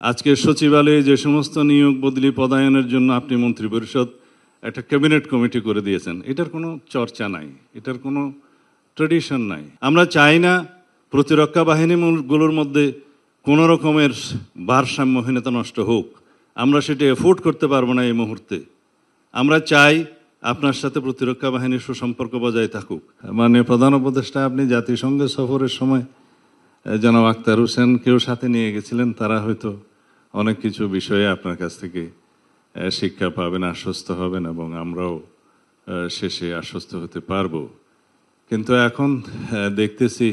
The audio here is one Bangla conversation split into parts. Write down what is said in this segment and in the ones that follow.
আজকে সচিবালয়ে যে সমস্ত নিয়োগ বদলি পদায়নের জন্য আপনি মন্ত্রিপরিষদ একটা ক্যাবিনেট কমিটি করে দিয়েছেন, এটার কোনো চর্চা নাই, এটার কোনো ট্রেডিশন নাই। আমরা চাই না প্রতিরক্ষা বাহিনীগুলোর মধ্যে কোনো রকমের ভারসাম্যহীনতা নষ্ট হোক। আমরা সেটা এফোর্ড করতে পারবো না এই মুহূর্তে। আমরা চাই আপনার সাথে প্রতিরক্ষা বাহিনীর সুসম্পর্ক বজায় থাকুক। মাননীয় প্রধান উপদেষ্টা, আপনি জাতিসংঘে সফরের সময় জনাব আখতার হোসেন কেউ সাথে নিয়ে গেছিলেন, তারা হয়তো অনেক কিছু বিষয়ে আপনার কাছ থেকে শিক্ষা পাবেন, আশ্বস্ত হবেন, এবং আমরাও শেষে আশ্বস্ত হতে পারবো। কিন্তু এখন দেখতেছি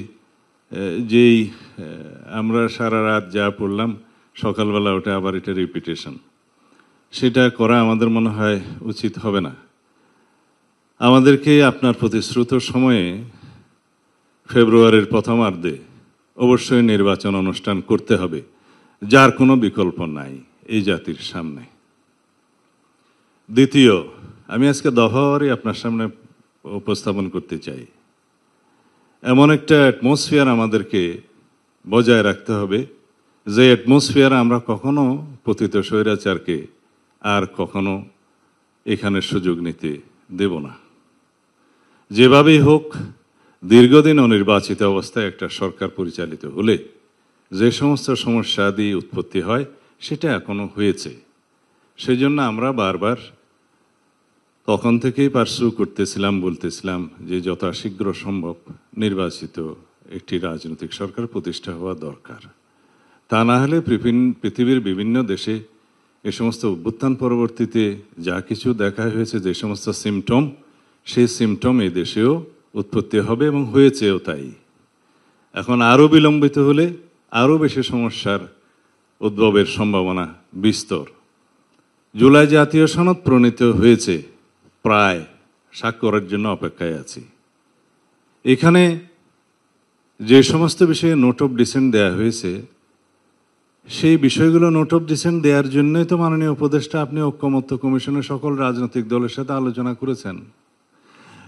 যেই আমরা সারা রাত যা পড়লাম, সকালবেলা ওটা আবার এটা রিপিটেশন, সেটা করা আমাদের মনে হয় উচিত হবে না। আমাদেরকে আপনার প্রতিশ্রুত সময়ে ফেব্রুয়ারির প্রথমার্ধে অবশ্যই নির্বাচন অনুষ্ঠান করতে হবে, যার কোনো বিকল্প নাই এই জাতির সামনে। দ্বিতীয়, আমি আজকে দফাওয়ারি আপনার সামনে উপস্থাপন করতে চাই। এমন একটা অ্যাটমসফিয়ার আমাদেরকে বজায় রাখতে হবে, যে অ্যাটমসফিয়ার আমরা কখনো পতিত স্বৈরাচারকে আর কখনো এখানে সুযোগ নিতে দেব না। যেভাবেই হোক, দীর্ঘদিন অনির্বাচিত অবস্থায় একটা সরকার পরিচালিত হলে যে সমস্ত সমস্যা দিয়ে উৎপত্তি হয়, সেটা এখনো হয়েছে। সেই জন্য আমরা বারবার তখন থেকেই পার্সু করতেছিলাম, বলতেছিলাম যে যথাশীঘ্র সম্ভব নির্বাচিত একটি রাজনৈতিক সরকার প্রতিষ্ঠা হওয়া দরকার। তা না হলে পৃথিবীর বিভিন্ন দেশে এ সমস্ত অভ্যুত্থান পরবর্তীতে যা কিছু দেখা হয়েছে, যে সমস্ত সিমটম, সেই সিমটম এই দেশেও উৎপত্তি হবে এবং হয়েছেও তাই। এখন আরও বিলম্বিত হলে আরও বেশি সমস্যার উদ্ভবের সম্ভাবনা বিস্তর। জুলাই জাতীয় সনদ প্রণীত হয়েছে, প্রায় স্বাক্ষরের জন্য অপেক্ষায় আছি। এখানে যে সমস্ত বিষয়ে নোট অফ ডিসেন্ট দেওয়া হয়েছে, সেই বিষয়গুলো নোট অফ ডিসেন্ট দেওয়ার জন্যই তো মাননীয় উপদেষ্টা আপনি ঐক্যমত্য কমিশনের সকল রাজনৈতিক দলের সাথে আলোচনা করেছেন।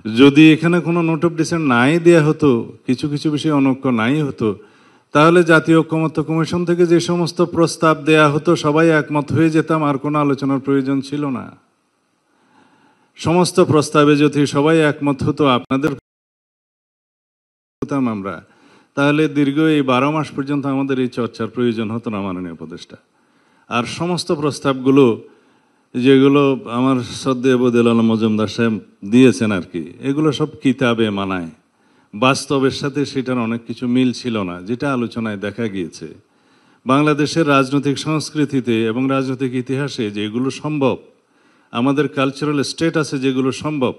যদি এখানে কোনো নোট অফ ডিসেন্ট নাই দেওয়া হতো, কিছু কিছু বিষয়ে অনৈক্য নাই হতো, তাহলে জাতীয় ঐক্যমত্য কমিশন থেকে যে সমস্ত প্রস্তাব দেয়া হতো সবাই একমত হয়ে যেতাম, আর কোনো আলোচনার প্রয়োজন ছিল না। সমস্ত প্রস্তাবে যদি সবাই একমত হতো, আপনাদের হতাম আমরা, তাহলে দীর্ঘ এই 12 মাস পর্যন্ত আমাদের এই চর্চার প্রয়োজন হতো না মাননীয় উপদেষ্টা। আর সমস্ত প্রস্তাবগুলো যেগুলো আমার শ্রদ্ধেয় বদিউল আলম মজুমদার সাহেব দিয়েছেন আর কি, এগুলো সব কিতাবে মানায়, বাস্তবের সাথে সেটার অনেক কিছু মিল ছিল না, যেটা আলোচনায় দেখা গিয়েছে। বাংলাদেশের রাজনৈতিক সংস্কৃতিতে এবং রাজনৈতিক ইতিহাসে যেগুলো সম্ভব, আমাদের কালচারাল স্টেটাসে যেগুলো সম্ভব,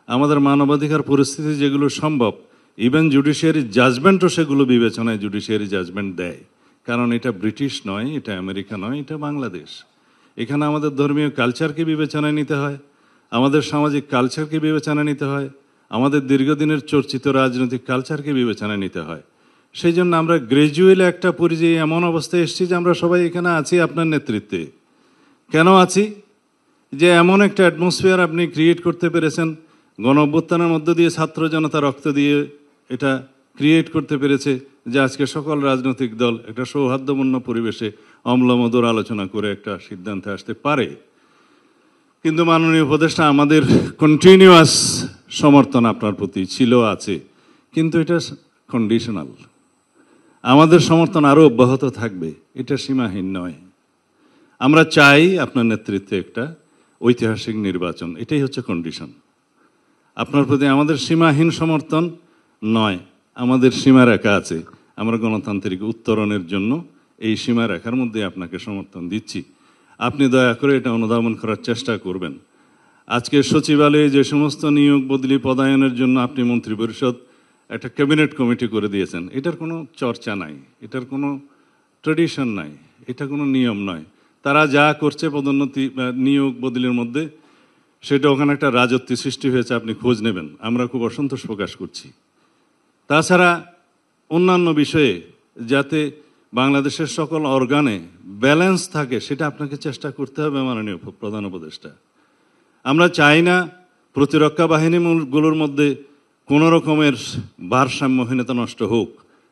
আমাদের মানবাধিকার পরিস্থিতি যেগুলো সম্ভব, ইভেন জুডিশিয়ারি জাজমেন্টও সেগুলো বিবেচনায় জুডিশিয়ারি জাজমেন্ট দেয়। কারণ এটা ব্রিটিশ নয়, এটা আমেরিকা নয়, এটা বাংলাদেশ। এখানে আমাদের ধর্মীয় কালচারকে বিবেচনায় নিতে হয়, আমাদের সামাজিক কালচারকে বিবেচনায় নিতে হয়, আমাদের দীর্ঘদিনের চর্চিত রাজনৈতিক কালচারকে বিবেচনায় নিতে হয়। সেই জন্য আমরা গ্রাজুয়ালি একটা পর্যায়ে এমন অবস্থায় এসেছি যে আমরা সবাই এখানে আছি আপনার নেতৃত্বে। কেন আছি? যে এমন একটা অ্যাটমসফিয়ার আপনি ক্রিয়েট করতে পেরেছেন, গণ অভ্যুত্থানের মধ্য দিয়ে ছাত্র জনতা রক্ত দিয়ে এটা ক্রিয়েট করতে পেরেছে, যে আজকে সকল রাজনৈতিক দল একটা সৌহার্দ্যপূর্ণ পরিবেশে অম্লমধুর আলোচনা করে একটা সিদ্ধান্তে আসতে পারে। কিন্তু মাননীয় উপদেষ্টা, আমাদের কন্টিনিউয়াস সমর্থন আপনার প্রতি ছিল, আছে, কিন্তু এটা কন্ডিশনাল। আমাদের সমর্থন আরও অব্যাহত থাকবে, এটা সীমাহীন নয়। আমরা চাই আপনার নেতৃত্বে একটা ঐতিহাসিক নির্বাচন, এটাই হচ্ছে কন্ডিশন। আপনার প্রতি আমাদের সীমাহীন সমর্থন নয়, আমাদের সীমারেখা আছে। আমরা গণতান্ত্রিক উত্তরণের জন্য এই সীমারেখার মধ্যে আপনাকে সমর্থন দিচ্ছি। আপনি দয়া করে এটা অনুধাবন করার চেষ্টা করবেন। আজকে সচিবালয়ে যে সমস্ত নিয়োগ বদলি পদায়নের জন্য আপনি মন্ত্রিপরিষদ একটা ক্যাবিনেট কমিটি করে দিয়েছেন, এটার কোনো চর্চা নাই, এটার কোনো ট্রেডিশন নাই, এটা কোনো নিয়ম নয়। তারা যা করছে পদোন্নতি নিয়োগ বদলির মধ্যে, সেটা ওখানে একটা রাজত্ব সৃষ্টি হয়েছে, আপনি খোঁজ নেবেন। আমরা খুব অসন্তোষ প্রকাশ করছি। তাছাড়া অন্যান্য বিষয়ে যাতে বাংলাদেশের সকল অর্গানে ব্যালেন্স থাকে, সেটা আপনাকে চেষ্টা করতে হবে মাননীয় প্রধান উপদেষ্টা। আমরা চাই না প্রতিরক্ষা বাহিনীগুলোর মধ্যে কোনো রকমের ভারসাম্যহীনতা নষ্ট হোক।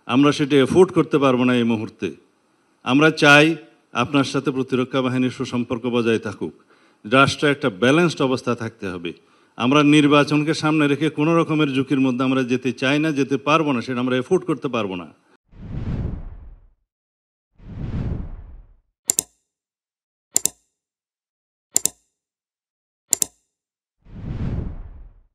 আমরা সেটা এফোর্ড করতে পারবো না এই মুহূর্তে। আমরা চাই আপনার সাথে প্রতিরক্ষা বাহিনীর সুসম্পর্ক বজায় থাকুক, রাষ্ট্র একটা ব্যালেন্সড অবস্থা থাকতে হবে। আমরা নির্বাচনকে সামনে রেখে কোনো রকমের ঝুঁকির মধ্যে আমরা যেতে চাই না, যেতে পারবো না, সেটা আমরা এফোর্ড করতে পারবো না।